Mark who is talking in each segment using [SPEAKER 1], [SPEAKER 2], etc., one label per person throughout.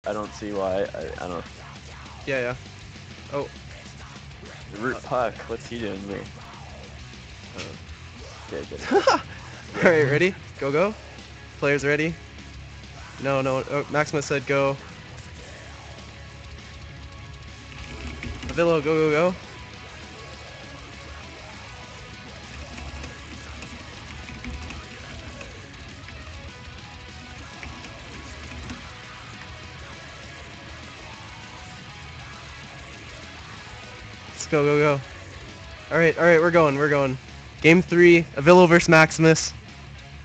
[SPEAKER 1] I don't see why. I don't.
[SPEAKER 2] Yeah, yeah. Oh.
[SPEAKER 1] The root puck. What's he doing here? Okay, good.
[SPEAKER 2] Alright, ready? Go, go. Players ready? No, no. Oh, Maximus said go. Avilo, go, go, go. Let's go, go, go. Alright, we're going. Game 3, Avilo versus Maximus.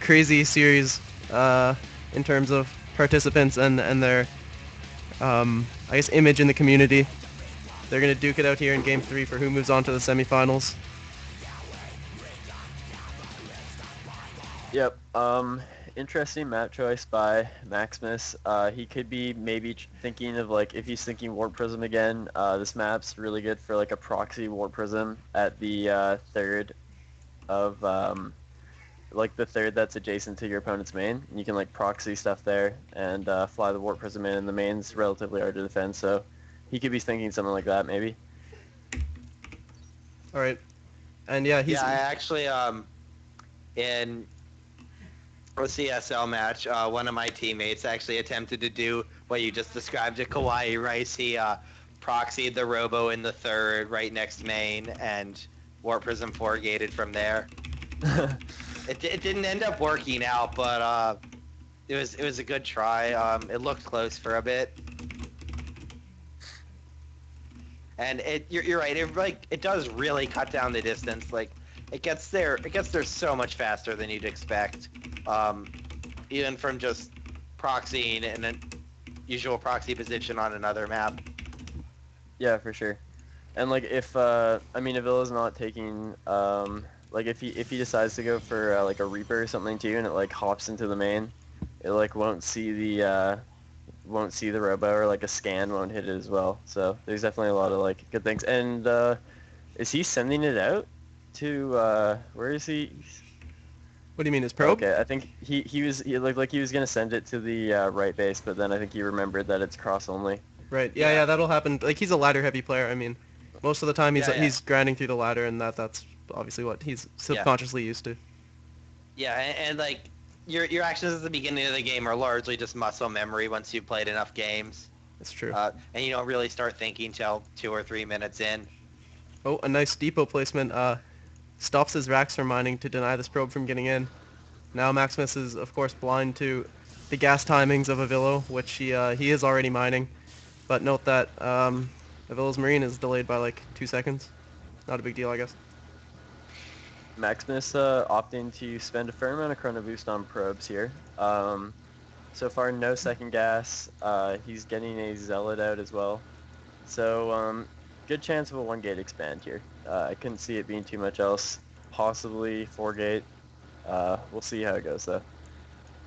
[SPEAKER 2] Crazy series in terms of participants and their, I guess, image in the community. They're going to duke it out here in Game 3 for who moves on to the semifinals.
[SPEAKER 1] Yep. Interesting map choice by Maximus. He could be maybe thinking of like if he's thinking Warp Prism again. This map's really good for like a proxy Warp Prism at the third of like the third that's adjacent to your opponent's main. And you can like proxy stuff there and fly the Warp Prism in, and the main's relatively hard to defend. So he could be thinking something like that maybe.
[SPEAKER 2] All right, and yeah, he's.
[SPEAKER 3] Yeah, I actually in a CSL match, one of my teammates actually attempted to do what you just described to Kawaii Rice. He proxied the Robo in the third, right next main, and Warp Prism 4 gated from there. It didn't end up working out, but it was a good try. It looked close for a bit, and you're right. It does really cut down the distance. Like it gets there so much faster than you'd expect. Even from just proxying in a usual proxy position on another map.
[SPEAKER 1] Yeah, for sure. And like if I mean Avila's not taking like if he decides to go for like a Reaper or something too, and it like hops into the main, it like won't see the Robo, or like a scan won't hit it as well. So there's definitely a lot of like good things. And is he sending it out to where is he?
[SPEAKER 2] What do you mean, his probe?
[SPEAKER 1] Okay, I think he looked like he was gonna send it to the right base, but then I think he remembered that it's cross only.
[SPEAKER 2] Right. Yeah, that'll happen. Like he's a ladder heavy player. I mean, most of the time he's grinding through the ladder, and that's obviously what he's subconsciously used to.
[SPEAKER 3] Yeah, and like your actions at the beginning of the game are largely just muscle memory once you've played enough games.
[SPEAKER 2] That's true.
[SPEAKER 3] And you don't really start thinking till 2 or 3 minutes in.
[SPEAKER 2] Oh, a nice depot placement. Stops his racks from mining to deny this probe from getting in. Now Maximus is, of course, blind to the gas timings of Avilo, which he is already mining. But note that Avilo's Marine is delayed by like 2 seconds. Not a big deal, I guess.
[SPEAKER 1] Maximus opting to spend a fair amount of chrono boost on probes here. So far, no second gas. He's getting a Zealot out as well. So good chance of a 1-gate expand here. I couldn't see it being too much else. Possibly 4-gate. We'll see how it goes though.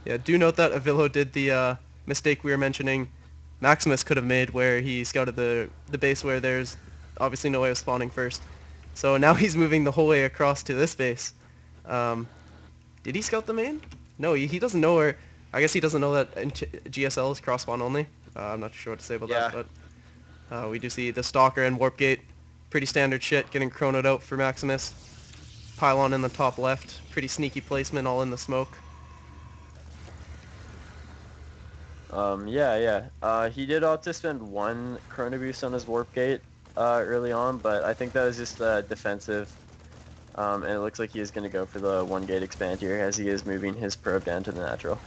[SPEAKER 2] Yeah, do note that Avilo did the mistake we were mentioning Maximus could have made, where he scouted the base where there's obviously no way of spawning first. So now he's moving the whole way across to this base. Did he scout the main? No, he doesn't know where. I guess he doesn't know that GSL is cross spawn only. I'm not sure what to say about that, but we do see the Stalker and Warp Gate. Pretty standard shit, getting chronoed out for Maximus. Pylon in the top left. Pretty sneaky placement, all in the smoke.
[SPEAKER 1] He did opt to spend 1 chrono boost on his Warp Gate early on, but I think that was just defensive. And it looks like he is going to go for the 1-gate expand here, as he is moving his probe down to the natural.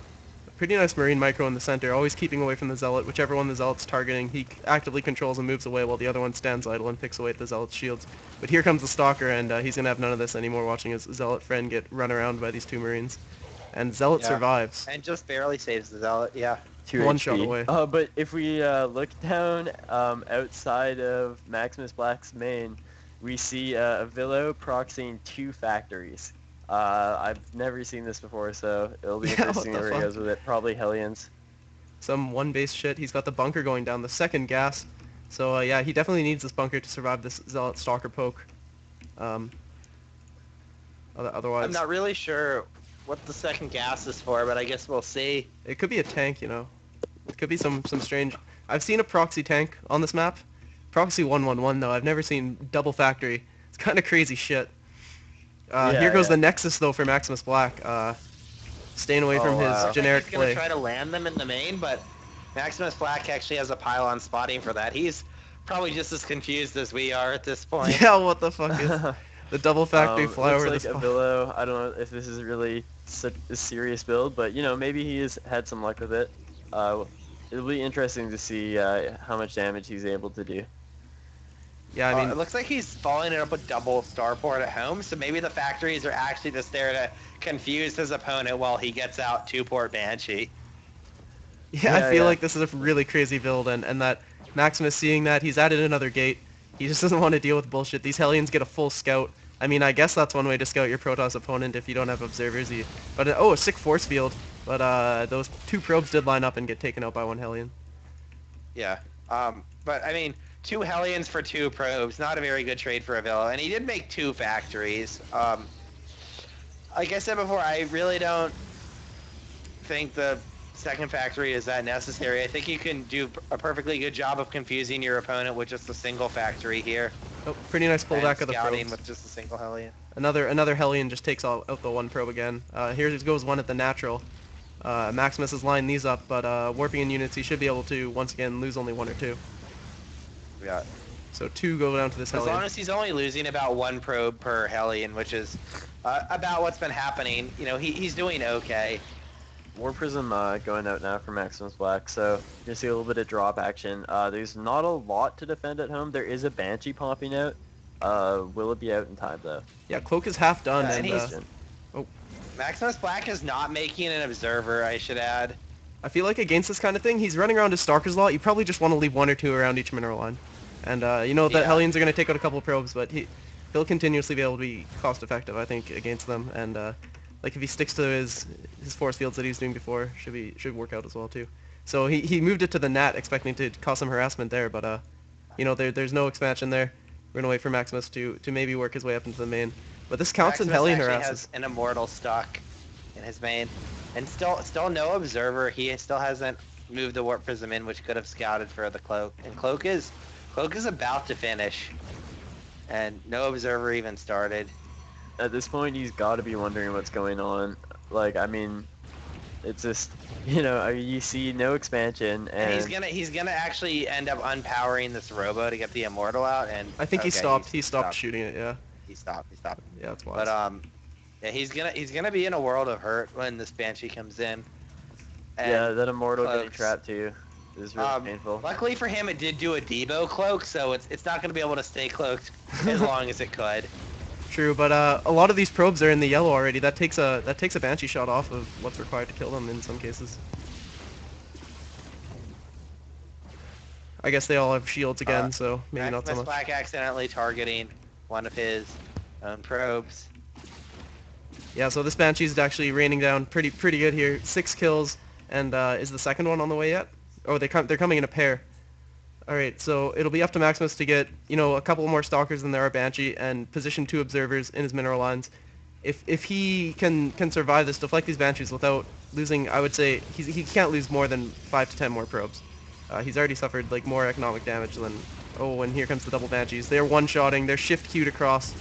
[SPEAKER 2] Pretty nice Marine micro in the center, always keeping away from the Zealot. Whichever one the Zealot's targeting, he actively controls and moves away, while the other one stands idle and picks away at the Zealot's shields. But here comes the Stalker, and he's going to have none of this anymore, watching his Zealot friend get run around by these 2 Marines. And Zealot survives.
[SPEAKER 3] And just barely saves the Zealot, yeah.
[SPEAKER 1] 2
[SPEAKER 2] 1
[SPEAKER 1] HP.
[SPEAKER 2] shot away.
[SPEAKER 1] But if we look down outside of MaximusBlack's main, we see Avilo proxying 2 factories. I've never seen this before, so it'll be interesting where he goes with it. Probably Hellions.
[SPEAKER 2] Some 1-base shit. He's got the bunker going down, the second gas. So yeah, he definitely needs this bunker to survive this Zealot Stalker poke. Otherwise...
[SPEAKER 3] I'm not really sure what the second gas is for, but I guess we'll see.
[SPEAKER 2] It could be a tank, you know. It could be some strange... I've seen a proxy tank on this map. Proxy 111 though. I've never seen double factory. It's kind of crazy shit. Here goes
[SPEAKER 1] Yeah.
[SPEAKER 2] the Nexus though for MaximusBlack. Staying away from
[SPEAKER 1] Oh,
[SPEAKER 2] his
[SPEAKER 1] wow.
[SPEAKER 2] generic
[SPEAKER 3] He's gonna
[SPEAKER 2] play.
[SPEAKER 3] try to land them in the main, but MaximusBlack actually has a pylon spotting for that. He's probably just as confused as we are at this point.
[SPEAKER 2] Yeah, what the fuck is the double factory fly over
[SPEAKER 1] Looks
[SPEAKER 2] this?
[SPEAKER 1] like Avilo, I don't know if this is really such a serious build, but you know, maybe he has had some luck with it. It'll be interesting to see how much damage he's able to do.
[SPEAKER 2] Yeah, I mean,
[SPEAKER 3] It looks like he's following it up with double starport at home, so maybe the factories are actually just there to confuse his opponent while he gets out 2-port Banshee.
[SPEAKER 2] yeah, I
[SPEAKER 1] Yeah,
[SPEAKER 2] feel
[SPEAKER 1] yeah.
[SPEAKER 2] like this is a really crazy build, and that Maximus seeing that, he's added another gate. He just doesn't want to deal with bullshit. These Hellions get a full scout. I mean, I guess that's one way to scout your Protoss opponent if you don't have observers. But oh, a sick force field. But those 2 probes did line up and get taken out by 1 Hellion.
[SPEAKER 3] Yeah. But I mean, 2 Hellions for 2 probes, not a very good trade for Avilo, and he did make 2 factories. Like I said before, I really don't think the second factory is that necessary. I think you can do a perfectly good job of confusing your opponent with just a single factory here.
[SPEAKER 2] Oh, pretty nice pullback of the
[SPEAKER 3] scouting
[SPEAKER 2] probes.
[SPEAKER 3] with just a single Hellion.
[SPEAKER 2] Another Hellion just takes out the 1 probe again. Here goes one at the natural. Maximus has lined these up, but warping in units, he should be able to once again lose only 1 or 2.
[SPEAKER 3] Yeah.
[SPEAKER 2] So 2 go down to this
[SPEAKER 3] As
[SPEAKER 2] Hellion.
[SPEAKER 3] long as he's only losing about 1 probe per Hellion, which is about what's been happening, you know, he's doing okay.
[SPEAKER 1] War Prism going out now for MaximusBlack, so you see a little bit of drop action. There's not a lot to defend at home. There is a Banshee popping out. Will it be out in time though?
[SPEAKER 2] Yeah, Cloak is half done,
[SPEAKER 3] Yeah,
[SPEAKER 2] and
[SPEAKER 3] and
[SPEAKER 1] Question.
[SPEAKER 3] MaximusBlack is not making an observer, I should add.
[SPEAKER 2] I feel like against this kind of thing, he's running around his Stalker's Lot. You probably just want to leave 1 or 2 around each mineral line. And you know that
[SPEAKER 3] Yeah.
[SPEAKER 2] Hellions are going to take out a couple of probes, but he'll continuously be able to be cost effective, I think, against them. And like if he sticks to his force fields that he was doing before, should work out as well too. So he moved it to the Nat, expecting to cause some harassment there, but you know there's no expansion there. We're gonna wait for Maximus to maybe work his way up into the main. But this counts in
[SPEAKER 3] Maximus
[SPEAKER 2] Hellion
[SPEAKER 3] actually
[SPEAKER 2] harasses.
[SPEAKER 3] has an immortal stuck in his main, and still no observer. He still hasn't moved the warp prism in, which could have scouted for the cloak. And cloak is about to finish, and no observer even started.
[SPEAKER 1] At this point, he's got to be wondering what's going on. Like, I mean, it's just, you know, you see no expansion,
[SPEAKER 3] And
[SPEAKER 1] and
[SPEAKER 3] he's gonna actually end up unpowering this robo to get the immortal out. And
[SPEAKER 2] I think
[SPEAKER 3] okay,
[SPEAKER 2] he stopped shooting it. Yeah,
[SPEAKER 3] He stopped.
[SPEAKER 2] yeah, that's wise.
[SPEAKER 3] But yeah, he's gonna be in a world of hurt when this Banshee comes in. And
[SPEAKER 1] yeah, that Immortal getting
[SPEAKER 3] cloaks.
[SPEAKER 1] trapped too is really painful.
[SPEAKER 3] Luckily for him, it did do a Debo cloak, so it's not gonna be able to stay cloaked as long as it could.
[SPEAKER 2] True, but a lot of these probes are in the yellow already. That takes a Banshee shot off of what's required to kill them in some cases. I guess they all have shields again, so maybe not so much.
[SPEAKER 3] Black accidentally targeting one of his own probes.
[SPEAKER 2] Yeah, so this Banshee's actually raining down pretty good here. 6 kills, and is the second one on the way yet? Oh, they're coming in a pair. All right, so it'll be up to Maximus to get, you know, a couple more Stalkers than there are Banshee and position 2 observers in his mineral lines. If he can survive this, deflect these Banshees without losing, I would say he can't lose more than 5 to 10 more probes. He's already suffered like more economic damage than. Oh, and here comes the double Banshees. They're one-shotting. They're shift queued across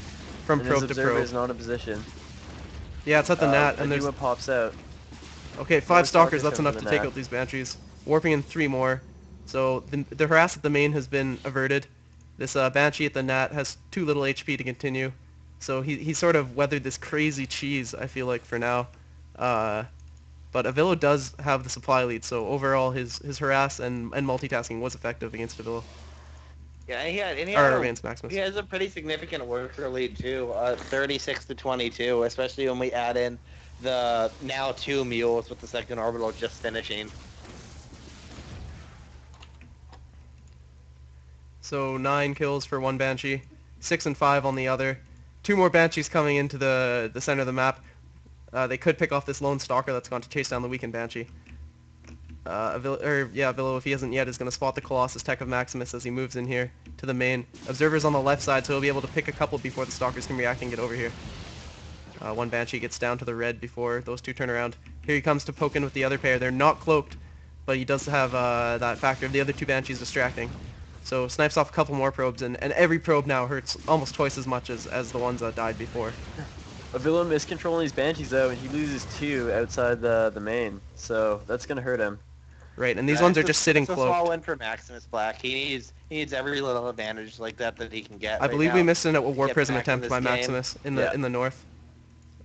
[SPEAKER 2] from
[SPEAKER 1] And
[SPEAKER 2] probe
[SPEAKER 1] his
[SPEAKER 2] to
[SPEAKER 1] observer
[SPEAKER 2] probe.
[SPEAKER 1] is not in position.
[SPEAKER 2] Yeah, it's at the Nat,
[SPEAKER 1] A
[SPEAKER 2] and
[SPEAKER 1] new
[SPEAKER 2] there's
[SPEAKER 1] one pops out.
[SPEAKER 2] okay, 5
[SPEAKER 1] more
[SPEAKER 2] Stalkers.
[SPEAKER 1] Stalkers
[SPEAKER 2] That's
[SPEAKER 1] coming
[SPEAKER 2] enough
[SPEAKER 1] from
[SPEAKER 2] to
[SPEAKER 1] the
[SPEAKER 2] take
[SPEAKER 1] Nat.
[SPEAKER 2] out these Banshees. Warping in 3 more. So the harass at the main has been averted. This Banshee at the Nat has too little HP to continue. So he sort of weathered this crazy cheese, I feel like, for now. But Avilo does have the supply lead, so overall his harass and multitasking was effective against Avilo.
[SPEAKER 3] Yeah, and
[SPEAKER 2] Or against Maximus.
[SPEAKER 3] he has a pretty significant worker lead too, 36 to 22, especially when we add in the now 2 mules with the second orbital just finishing.
[SPEAKER 2] So 9 kills for 1 Banshee, 6 and 5 on the other. 2 more Banshees coming into the center of the map. They could pick off this lone Stalker that's gone to chase down the weakened Banshee. Avilo, if he hasn't yet, is going to spot the Colossus tech of Maximus as he moves in here to the main. Observer's on the left side, so he'll be able to pick a couple before the Stalkers can react and get over here. 1 Banshee gets down to the red before those 2 turn around. Here he comes to poke in with the other pair. They're not cloaked, but he does have that factor of the other 2 Banshees distracting. So snipes off a couple more probes, and every probe now hurts almost twice as much as the ones that died before.
[SPEAKER 1] Avilo miscontrolling these Banshees though, and he loses 2 outside the main, so that's gonna hurt him.
[SPEAKER 2] Right, and these ones are just sitting
[SPEAKER 3] It's a
[SPEAKER 2] cloaked.
[SPEAKER 3] small win for MaximusBlack. He needs every little advantage like that he can get.
[SPEAKER 2] I believe we missed a War
[SPEAKER 3] get
[SPEAKER 2] Prism
[SPEAKER 3] back in
[SPEAKER 2] attempt
[SPEAKER 3] this
[SPEAKER 2] by
[SPEAKER 3] game.
[SPEAKER 2] Maximus in the north.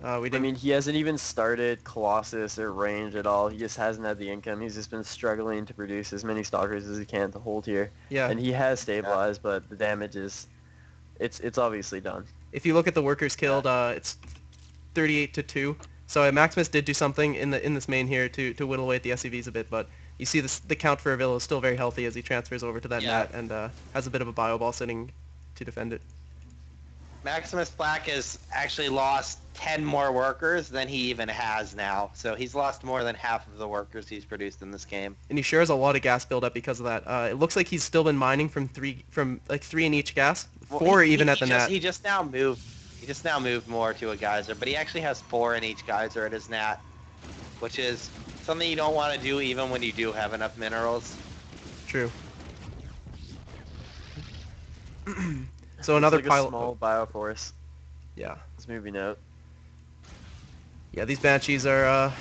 [SPEAKER 2] We
[SPEAKER 1] I
[SPEAKER 2] didn't.
[SPEAKER 1] mean, he hasn't even started Colossus or range at all. He just hasn't had the income. He's just been struggling to produce as many stalkers as he can to hold here.
[SPEAKER 2] Yeah.
[SPEAKER 1] And he has stabilized, but the damage is, it's obviously done.
[SPEAKER 2] If you look at the workers killed, it's 38-2. So Maximus did do something in this main here to whittle away at the SCVs a bit, but you see the count for Avilo is still very healthy as he transfers over to that net and has a bit of a bio ball sitting to defend it.
[SPEAKER 3] MaximusBlack has actually lost 10 more workers than he even has now. So he's lost more than half of the workers he's produced in this game.
[SPEAKER 2] And he shares a lot of gas buildup because of that. It looks like he's still been mining from 3 in each gas, 4 even at the net.
[SPEAKER 3] He just now moved. He just now moved more to a geyser, but he actually has 4 in each geyser at his net, which is something you don't want to do even when you do have enough minerals.
[SPEAKER 2] True. So another
[SPEAKER 1] like
[SPEAKER 2] pilot.
[SPEAKER 1] A small bioforce.
[SPEAKER 2] Yeah.
[SPEAKER 1] It's moving out.
[SPEAKER 2] Yeah, these Banshees are.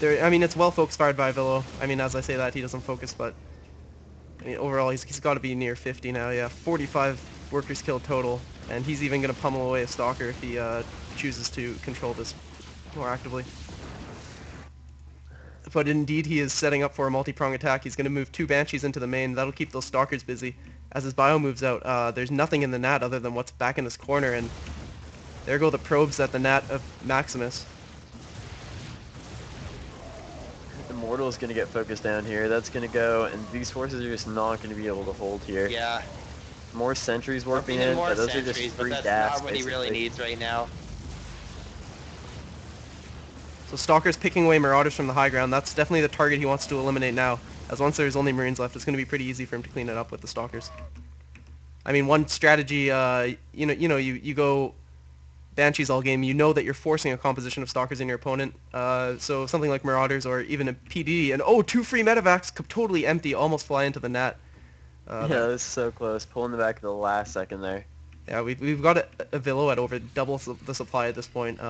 [SPEAKER 2] I mean, it's well focused fired by Avilo. I mean, as I say that, he doesn't focus, but I mean, overall, he's got to be near 50 now. Yeah, 45 workers killed total, and he's even going to pummel away a stalker if he chooses to control this more actively. But indeed, he is setting up for a multi-prong attack. He's going to move 2 Banshees into the main. That'll keep those stalkers busy. As his bio moves out, there's nothing in the net other than what's back in this corner, and there go the probes at the net of Maximus.
[SPEAKER 1] The Mortal is going to get focused down here. That's going to go, and these forces are just not going to be able to hold here.
[SPEAKER 3] Yeah.
[SPEAKER 1] More sentries warping in, but those are just 3
[SPEAKER 3] that's
[SPEAKER 1] gas,
[SPEAKER 3] not what he really needs right now.
[SPEAKER 2] So Stalker's picking away Marauders from the high ground. That's definitely the target he wants to eliminate now. As once there's only Marines left, it's going to be pretty easy for him to clean it up with the Stalkers. I mean, one strategy, you go Banshees all game, you know that you're forcing a composition of Stalkers in your opponent. So something like Marauders or even a PD, and 2 free medevacs, totally empty, almost fly into the net.
[SPEAKER 1] Yeah, this is so close. Pulling the back at the last second there.
[SPEAKER 2] Yeah, we've got Avilo at over double the supply at this point.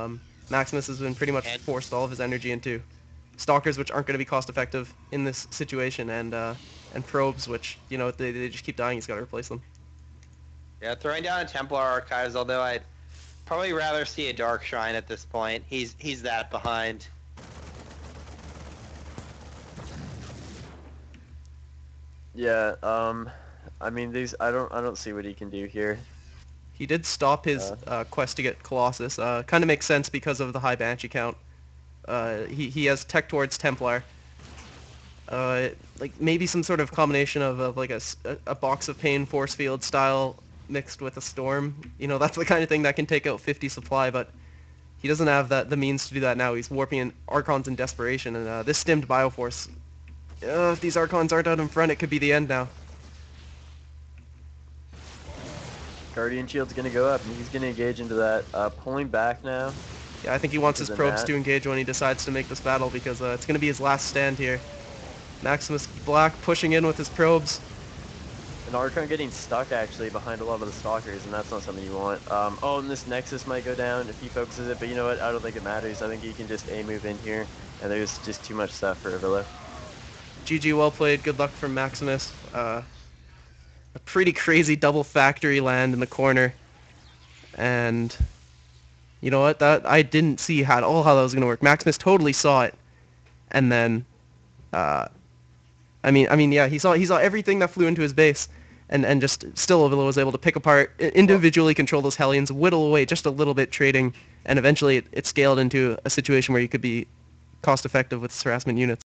[SPEAKER 2] Maximus has been pretty much forced all of his energy into Stalkers, which aren't going to be cost effective in this situation, and probes, which they just keep dying. He's got to replace them.
[SPEAKER 3] Yeah, throwing down a Templar Archives, although I'd probably rather see a Dark Shrine at this point. He's that behind.
[SPEAKER 1] Yeah, I mean I don't see what he can do here.
[SPEAKER 2] He did stop his quest to get Colossus. Kind of makes sense because of the high Banshee count. He has tech towards Templar. Like maybe some sort of combination of like a Box of Pain force field style mixed with a Storm. That's the kind of thing that can take out 50 supply, but he doesn't have the means to do that now. He's warping in Archons in desperation, and this stimmed Bioforce. If these Archons aren't out in front, it could be the end now.
[SPEAKER 1] Guardian Shield's going to go up, and he's going to engage into that. Pulling back now.
[SPEAKER 2] Yeah, I think he wants his probes to engage when he decides to make this battle, because it's going to be his last stand here. MaximusBlack pushing in with his probes.
[SPEAKER 1] An Archon getting stuck actually behind a lot of the Stalkers, and that's not something you want. And this Nexus might go down if he focuses it, but you know what? I don't think it matters. I think he can just A-move in here, and there's just too much stuff for Avilo.
[SPEAKER 2] GG, well played. Good luck from Maximus. A pretty crazy double factory land in the corner, and you know what? That I didn't see how that was going to work. Maximus totally saw it, and then, I mean, yeah, he saw everything that flew into his base, and just still Avilo was able to pick apart, individually control those Hellions, whittle away just a little bit trading, and eventually it scaled into a situation where you could be cost effective with harassment units.